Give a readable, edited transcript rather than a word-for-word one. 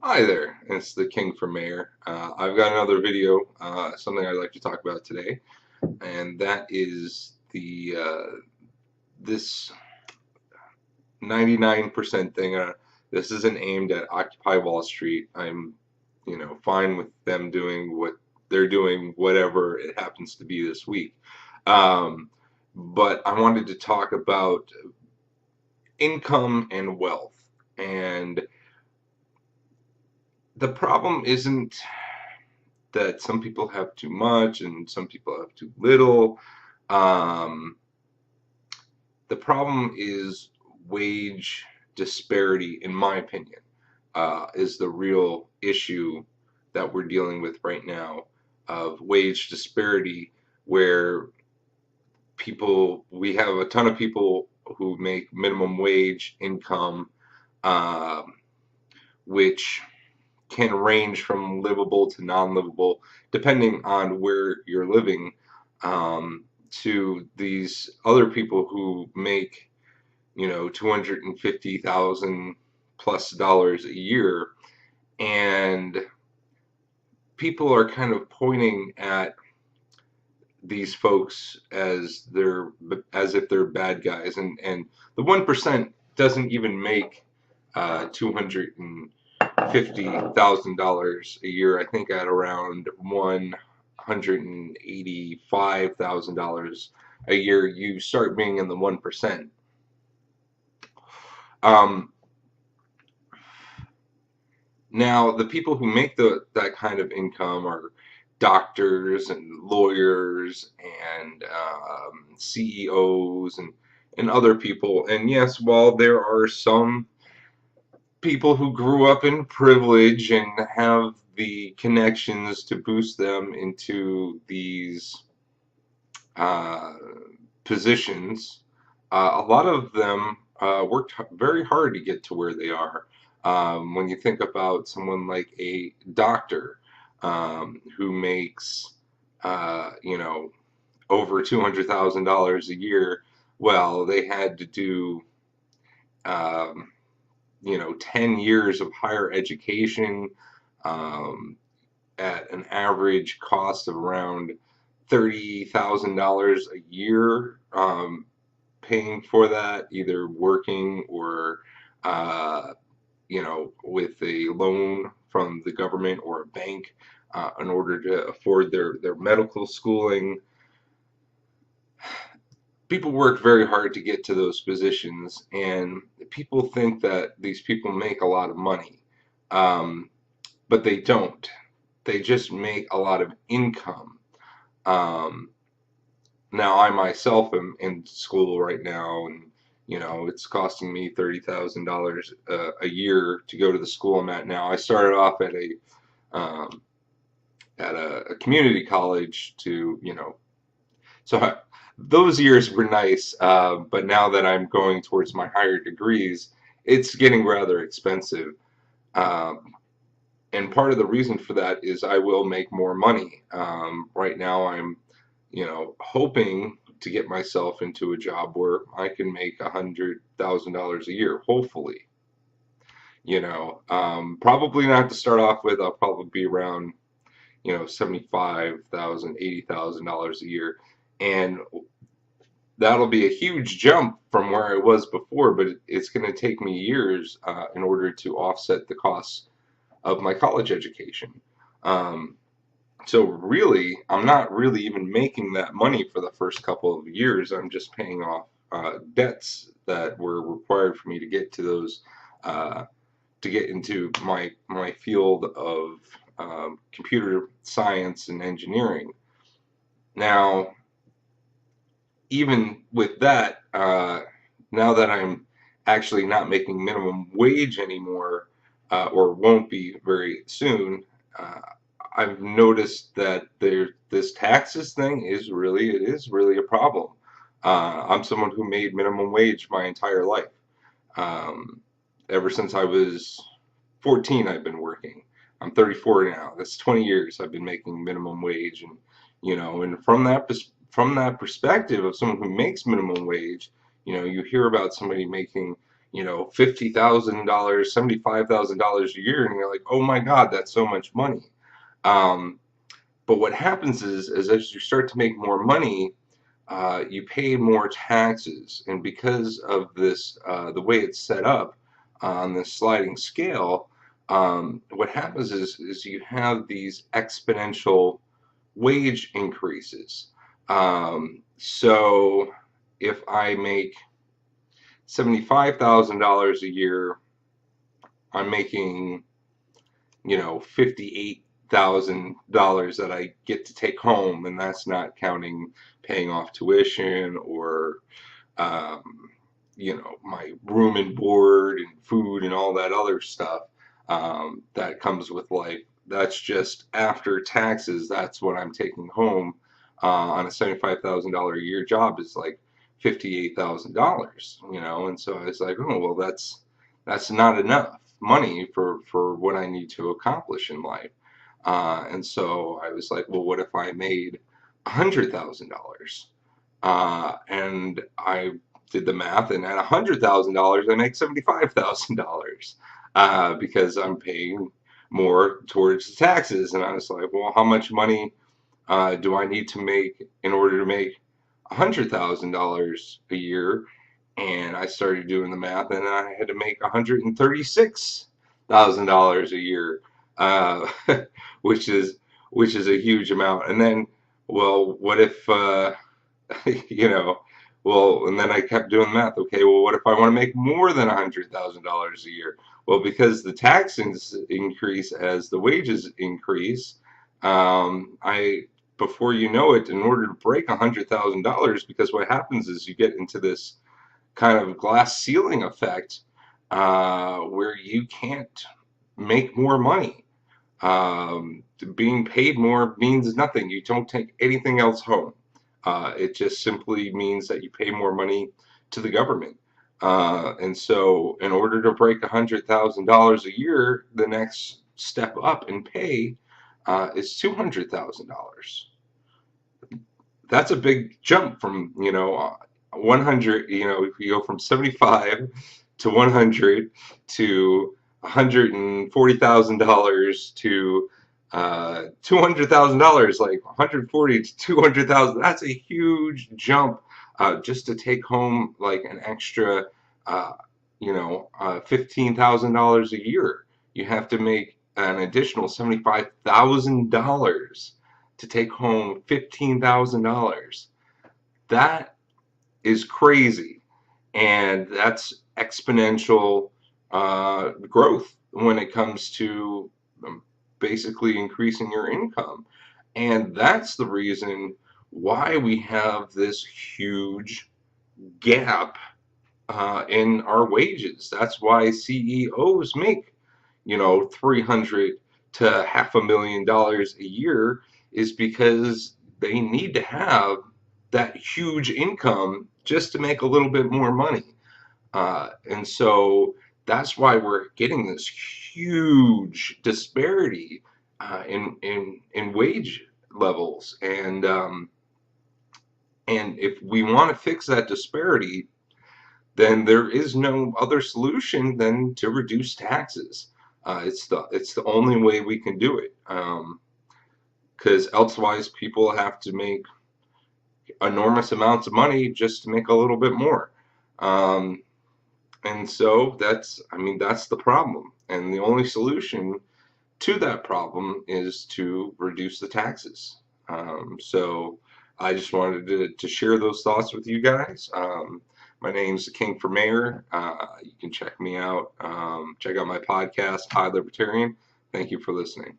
Hi there, it's the King for Mayor. I've got another video, something I'd like to talk about today, and that is the this 99% thing. This isn't aimed at Occupy Wall Street. I'm, fine with them doing what they're doing, whatever it happens to be this week. But I wanted to talk about income and wealth, and the problem isn't that some people have too much and some people have too little. Um, the problem is wage disparity, in my opinion, is the real issue that we're dealing with right now of wage disparity, where we have a ton of people who make minimum wage income, um, which can range from livable to non-livable, depending on where you're living, to these other people who make, 250,000 plus dollars a year, and people are kind of pointing at these folks as if they're bad guys, and the 1% doesn't even make $250,000 a year. I think at around $185,000 a year, you start being in the 1%. Um, Now, the people who make that kind of income are doctors and lawyers and CEOs and other people. And yes, while there are some people who grew up in privilege and have the connections to boost them into these uh, positions, a lot of them worked very hard to get to where they are. When you think about someone like a doctor who makes, over $200,000 a year, well, they had to do, um, 10 years of higher education, um, at an average cost of around $30,000 a year, paying for that, either working or, uh, with a loan from the government or a bank, in order to afford their medical schooling. People work very hard to get to those positions, and people think that these people make a lot of money, um, but they don't. They just make a lot of income. Um, Now, I myself am in school right now, and it's costing me $30,000 a year to go to the school I'm at now. I started off um, at a community college to, so those years were nice, but now that I'm going towards my higher degrees, it's getting rather expensive. Um, and part of the reason for that is I will make more money. Right now, I'm, hoping to get myself into a job where I can make $100,000 a year, hopefully. Probably not to start off with. I'll probably be around, 75,000, $80,000 a year, and that'll be a huge jump from where I was before. But it's going to take me years in order to offset the costs of my college education. Um, so really, I'm not really even making that money for the first couple of years. I'm just paying off debts that were required for me to get to those, to get into my field of computer science and engineering. Now, even with that, now that I'm actually not making minimum wage anymore, or won't be very soon, uh, I've noticed that this taxes thing it is really a problem. I'm someone who made minimum wage my entire life. Um, Ever since I was 14, I've been working. I'm 34 now. That's 20 years I've been making minimum wage, and from that perspective of someone who makes minimum wage, you hear about somebody making, $50,000, $75,000 a year, and you're like, oh my God, that's so much money. Um, but what happens is as you start to make more money, you pay more taxes, and because of this, the way it's set up on this sliding scale, what happens is you have these exponential wage increases. So if I make $75,000 a year, I'm making, $58,000 that I get to take home, and that's not counting paying off tuition or um, my room and board and food and all that other stuff that comes with life. That's just after taxes. That's what I'm taking home on a $75,000 a year job is like $58,000, and so I was like, oh, well, that's not enough money for what I need to accomplish in life. And so I was like, well, what if I made $100,000? And I did the math, and at $100,000, I make $75,000 because I'm paying more towards the taxes. And I was like, well, how much money do I need to make in order to make $100,000 a year? And I started doing the math, and I had to make $136,000 a year, uh, which is a huge amount. And then, well, what if you know, well, and then I kept doing math. Okay, well, what if I want to make more than $100,000 a year? Well, because the taxes increase as the wages increase, I before you know it, in order to break $100,000, because what happens is you get into this kind of glass ceiling effect where you can't make more money. Being paid more means nothing. You don't take anything else home. It just simply means that you pay more money to the government. And so, in order to break $100,000 a year, the next step up in pay is $200,000. That's a big jump from 100. If you go from 75 to 100 to $140,000 to $200,000, like 140 to 200,000. That's a huge jump just to take home like an extra, $15,000 a year. You have to make an additional $75,000 to take home $15,000. That is crazy, and that's exponential growth when it comes to basically increasing your income. And that's the reason why we have this huge gap in our wages. That's why CEOs make, 300 to $500,000 a year, is because they need to have that huge income just to make a little bit more money. And so that's why we're getting this huge disparity in wage levels. And if we want to fix that disparity, then there is no other solution than to reduce taxes. It's the only way we can do it. Because elsewise, people have to make enormous amounts of money just to make a little bit more. And so that's the problem. And the only solution to that problem is to reduce the taxes. So I just wanted to share those thoughts with you guys. My name's the King for Mayor. You can check me out. Check out my podcast, High Libertarian. Thank you for listening.